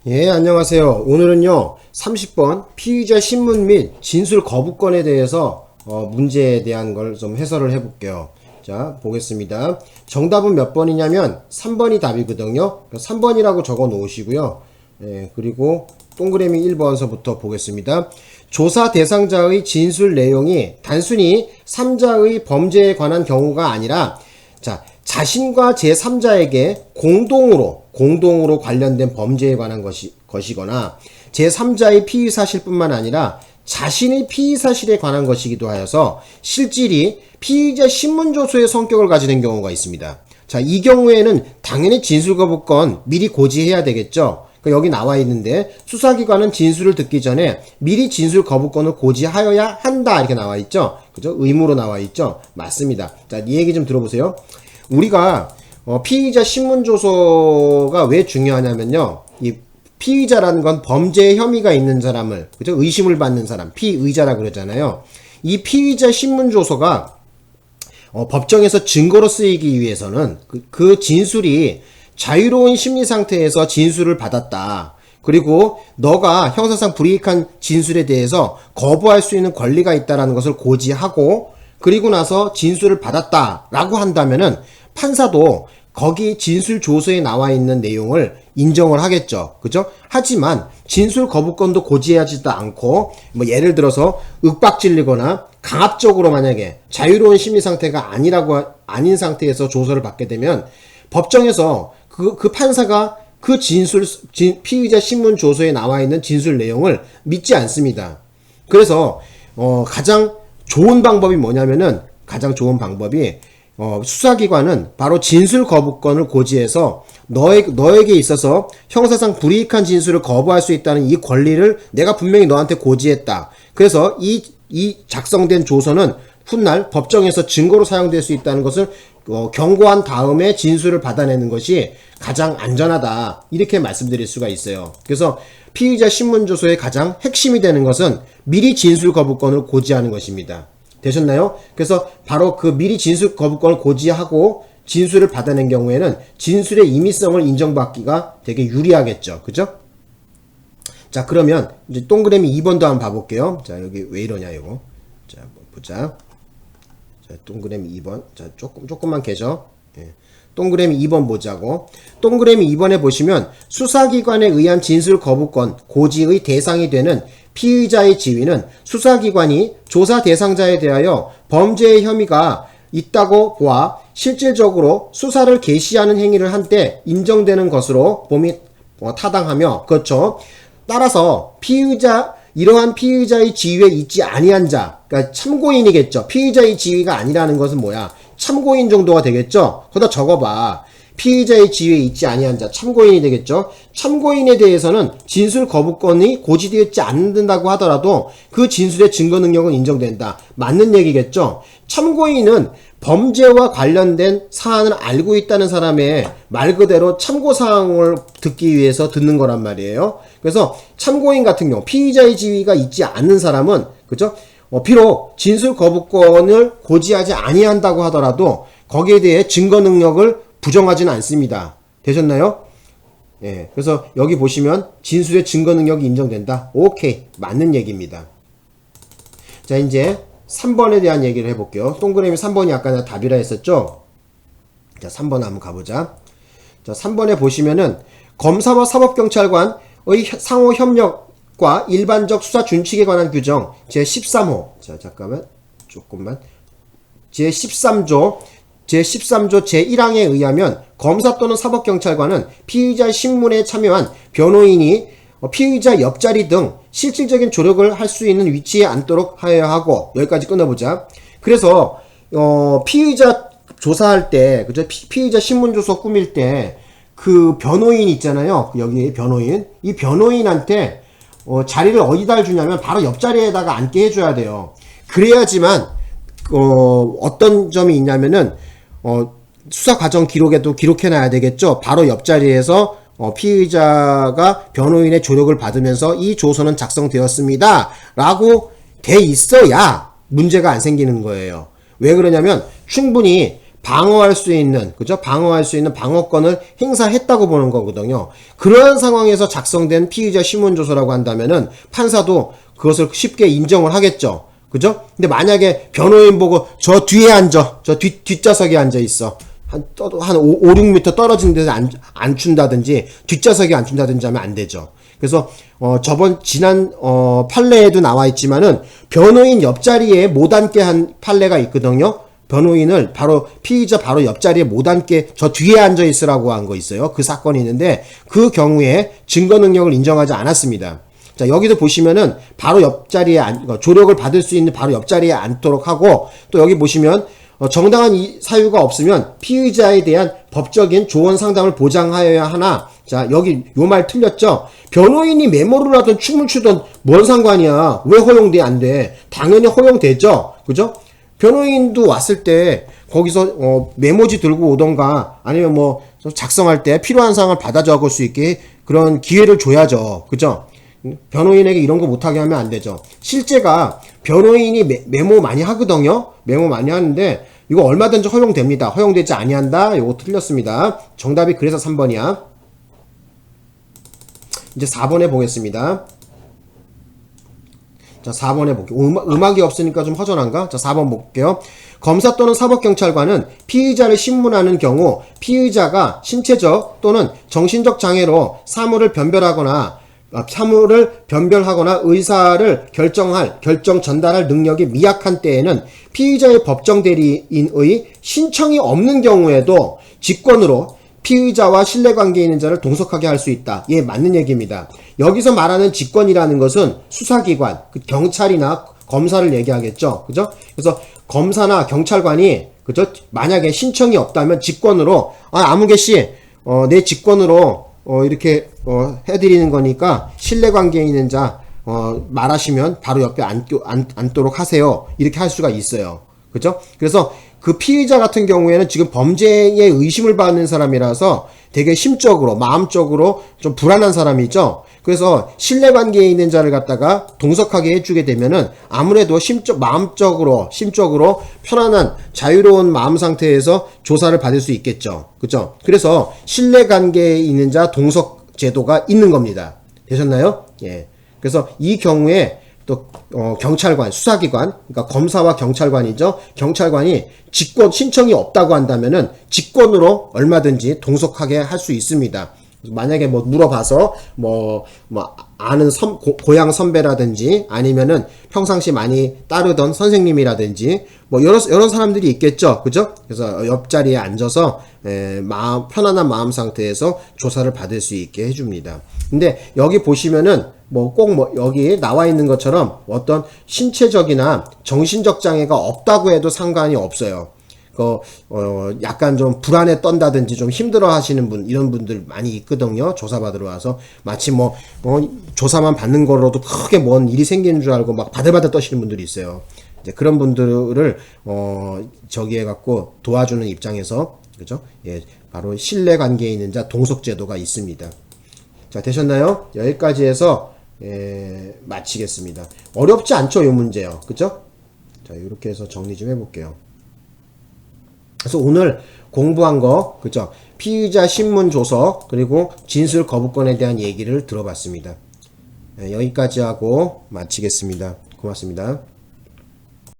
예, 안녕하세요. 오늘은요, 30번 피의자 신문 및 진술 거부권에 대해서 문제에 대한 걸 좀 해설을 해볼게요. 자, 보겠습니다. 정답은 몇 번이냐면 3번이 답이거든요. 3번이라고 적어 놓으시고요. 예, 그리고 동그라미 1번서부터 보겠습니다. 조사 대상자의 진술 내용이 단순히 3자의 범죄에 관한 경우가 아니라 자, 자신과 제3자에게 공동으로 관련된 범죄에 관한 것이거나 제3자의 피의사실뿐만 아니라 자신의 피의사실에 관한 것이기도 하여서 실질이 피의자 신문조서의 성격을 가지는 경우가 있습니다. 자, 이 경우에는 당연히 진술거부권 미리 고지해야 되겠죠. 여기 나와 있는데 수사기관은 진술을 듣기 전에 미리 진술거부권을 고지하여야 한다 이렇게 나와 있죠. 그죠? 의무로 나와 있죠. 맞습니다. 자, 이 얘기 좀 들어보세요. 우리가 피의자 신문조서가 왜 중요하냐면요. 이 피의자라는 건 범죄의 혐의가 있는 사람을, 그죠? 의심을 받는 사람, 피의자라 그러잖아요. 이 피의자 신문조서가 법정에서 증거로 쓰이기 위해서는 그 진술이 자유로운 심리 상태에서 진술을 받았다. 그리고 너가 형사상 불이익한 진술에 대해서 거부할 수 있는 권리가 있다라는 것을 고지하고 그리고 나서 진술을 받았다라고 한다면은 판사도 거기 진술 조서에 나와 있는 내용을 인정을 하겠죠. 그죠? 하지만 진술 거부권도 고지하지도 않고 뭐 예를 들어서 윽박질리거나 강압적으로 만약에 자유로운 심리 상태가 아닌 상태에서 조서를 받게 되면 법정에서 그 판사가 그 피의자 신문 조서에 나와 있는 진술 내용을 믿지 않습니다. 그래서 가장 좋은 방법이 뭐냐면은 수사기관은 바로 진술 거부권을 고지해서 너에게 있어서 형사상 불이익한 진술을 거부할 수 있다는 이 권리를 내가 분명히 너한테 고지했다. 그래서 이 작성된 조서는 훗날 법정에서 증거로 사용될 수 있다는 것을 경고한 다음에 진술을 받아내는 것이 가장 안전하다. 이렇게 말씀드릴 수가 있어요. 그래서 피의자 신문조서의 가장 핵심이 되는 것은 미리 진술 거부권을 고지하는 것입니다. 되셨나요? 그래서 바로 그 미리 진술 거부권을 고지하고 진술을 받아낸 경우에는 진술의 임의성을 인정받기가 되게 유리하겠죠. 그죠? 자, 그러면 이제 동그라미 2번도 한번 봐볼게요. 자, 여기 왜 이러냐, 이거. 자, 보자. 자, 동그라미 2번. 자, 조금만 개죠. 예. 동그라미 2번 보자고. 동그라미 2번에 보시면 수사기관에 의한 진술 거부권 고지의 대상이 되는 피의자의 지위는 수사기관이 조사 대상자에 대하여 범죄의 혐의가 있다고 보아 실질적으로 수사를 개시하는 행위를 한 때 인정되는 것으로 봄이 타당하며, 그렇죠. 따라서 이러한 피의자의 지위에 있지 아니한 자, 그러니까 참고인이겠죠. 피의자의 지위가 아니라는 것은 뭐야? 참고인 정도가 되겠죠. 거기다 적어봐. 피의자의 지위에 있지 아니한 자, 참고인이 되겠죠. 참고인에 대해서는 진술 거부권이 고지되지 않는다고 하더라도 그 진술의 증거 능력은 인정된다. 맞는 얘기겠죠. 참고인은 범죄와 관련된 사안을 알고 있다는 사람의 말 그대로 참고사항을 듣기 위해서 듣는 거란 말이에요. 그래서 참고인 같은 경우 피의자의 지위가 있지 않는 사람은, 그죠? 비록 진술 거부권을 고지하지 아니한다고 하더라도 거기에 대해 증거 능력을 부정하지는 않습니다. 되셨나요? 예. 그래서 여기 보시면 진술의 증거 능력이 인정된다. 오케이. 맞는 얘기입니다. 자, 이제 3번에 대한 얘기를 해볼게요. 동그라미 3번이 아까 내가 답이라 했었죠? 자, 3번 한번 가보자. 자, 3번에 보시면은 검사와 사법경찰관의 상호 협력과 일반적 수사 준칙에 관한 규정 제13호. 자, 잠깐만. 조금만. 제13조 제1항에 의하면 검사 또는 사법경찰관은 피의자 신문에 참여한 변호인이 피의자 옆자리 등 실질적인 조력을 할 수 있는 위치에 앉도록 하여야 하고, 여기까지 끊어보자. 그래서 피의자 조사할 때, 그죠? 피의자 신문조서 꾸밀 때 그 변호인 있잖아요. 여기 변호인. 이 변호인한테 자리를 어디다 주냐면 바로 옆자리에다가 앉게 해줘야 돼요. 그래야지만 어떤 점이 있냐면은 수사 과정 기록에도 기록해놔야 되겠죠. 바로 옆자리에서 피의자가 변호인의 조력을 받으면서 이 조서는 작성되었습니다 라고 돼 있어야 문제가 안 생기는 거예요. 왜 그러냐면 충분히 방어할 수 있는, 그죠? 방어할 수 있는 방어권을 행사했다고 보는 거거든요. 그러한 상황에서 작성된 피의자 신문조서라고 한다면은 판사도 그것을 쉽게 인정을 하겠죠. 그죠? 근데 만약에 변호인 보고 저 뒤에 앉아, 저 뒷좌석에 앉아 있어. 한 5, 6m 떨어진 데서 안 춘다든지, 뒷좌석에 안 춘다든지 하면 안 되죠. 그래서, 지난, 판례에도 나와 있지만은, 변호인 옆자리에 못 앉게 한 판례가 있거든요. 변호인을 피의자 바로 옆자리에 못 앉게 저 뒤에 앉아 있으라고 한 거 있어요. 그 사건이 있는데, 그 경우에 증거 능력을 인정하지 않았습니다. 자, 여기도 보시면은, 바로 옆자리에 조력을 받을 수 있는 바로 옆자리에 앉도록 하고, 또 여기 보시면, 정당한 사유가 없으면 피의자에 대한 법적인 조언 상담을 보장하여야 하나. 자, 여기 요 말 틀렸죠? 변호인이 메모를 하든 춤을 추든 뭔 상관이야. 왜 허용돼? 안 돼. 당연히 허용되죠? 그죠? 변호인도 왔을 때 거기서 메모지 들고 오던가 아니면 뭐 작성할 때 필요한 사항을 받아 적을 수 있게 그런 기회를 줘야죠. 그죠? 변호인에게 이런 거 못하게 하면 안 되죠. 실제가 변호인이 메모 많이 하거든요. 메모 많이 하는데 이거 얼마든지 허용됩니다. 허용되지 아니한다. 요거 틀렸습니다. 정답이 그래서 3번이야. 이제 4번에 보겠습니다. 자, 4번에 볼게요. 음악이 없으니까 좀 허전한가? 자, 4번 볼게요. 검사 또는 사법경찰관은 피의자를 신문하는 경우 피의자가 신체적 또는 정신적 장애로 사물을 변별하거나 의사를 결정 전달할 능력이 미약한 때에는 피의자의 법정 대리인의 신청이 없는 경우에도 직권으로 피의자와 신뢰관계에 있는 자를 동석하게 할 수 있다. 예, 맞는 얘기입니다. 여기서 말하는 직권이라는 것은 수사기관, 경찰이나 검사를 얘기하겠죠. 그죠? 그래서 검사나 경찰관이, 그죠? 만약에 신청이 없다면 직권으로, 아무개씨, 내 직권으로, 이렇게, 해드리는 거니까 신뢰관계에 있는 자, 말하시면 바로 옆에 앉도록 하세요. 이렇게 할 수가 있어요. 그죠? 그래서 그 피의자 같은 경우에는 지금 범죄에 의심을 받는 사람이라서 되게 심적으로, 마음적으로 좀 불안한 사람이죠. 그래서 신뢰관계에 있는 자를 갖다가 동석하게 해주게 되면은 아무래도 마음적으로, 심적으로 편안한, 자유로운 마음 상태에서 조사를 받을 수 있겠죠. 그죠? 그래서 신뢰관계에 있는 자 동석 제도가 있는 겁니다. 되셨나요? 예. 그래서 이 경우에 또 경찰관, 수사기관, 그러니까 검사와 경찰관이죠. 경찰관이 직권 신청이 없다고 한다면은 직권으로 얼마든지 동석하게 할 수 있습니다. 만약에 뭐 물어봐서 아는 고향 선배라든지 아니면은 평상시 많이 따르던 선생님이라든지 뭐 여러 사람들이 있겠죠. 그죠? 그래서 옆자리에 앉아서 편안한 마음 상태에서 조사를 받을 수 있게 해줍니다. 근데 여기 보시면은 여기 나와 있는 것처럼 어떤 신체적이나 정신적 장애가 없다고 해도 상관이 없어요. 약간 좀 불안에 떤다든지 좀 힘들어 하시는 이런 분들 많이 있거든요. 조사받으러 와서. 마치 조사만 받는 거로도 크게 뭔 일이 생기는 줄 알고 막 바들바들 떠시는 분들이 있어요. 이제 그런 분들을, 저기 해갖고 도와주는 입장에서, 그죠? 예, 바로 신뢰관계에 있는 자 동석제도가 있습니다. 자, 되셨나요? 여기까지 해서, 마치겠습니다. 어렵지 않죠, 이 문제요. 그죠? 자, 이렇게 해서 정리 좀 해볼게요. 그래서 오늘 공부한 거, 그죠? 피의자 신문 조서, 그리고 진술 거부권에 대한 얘기를 들어봤습니다. 여기까지 하고 마치겠습니다. 고맙습니다.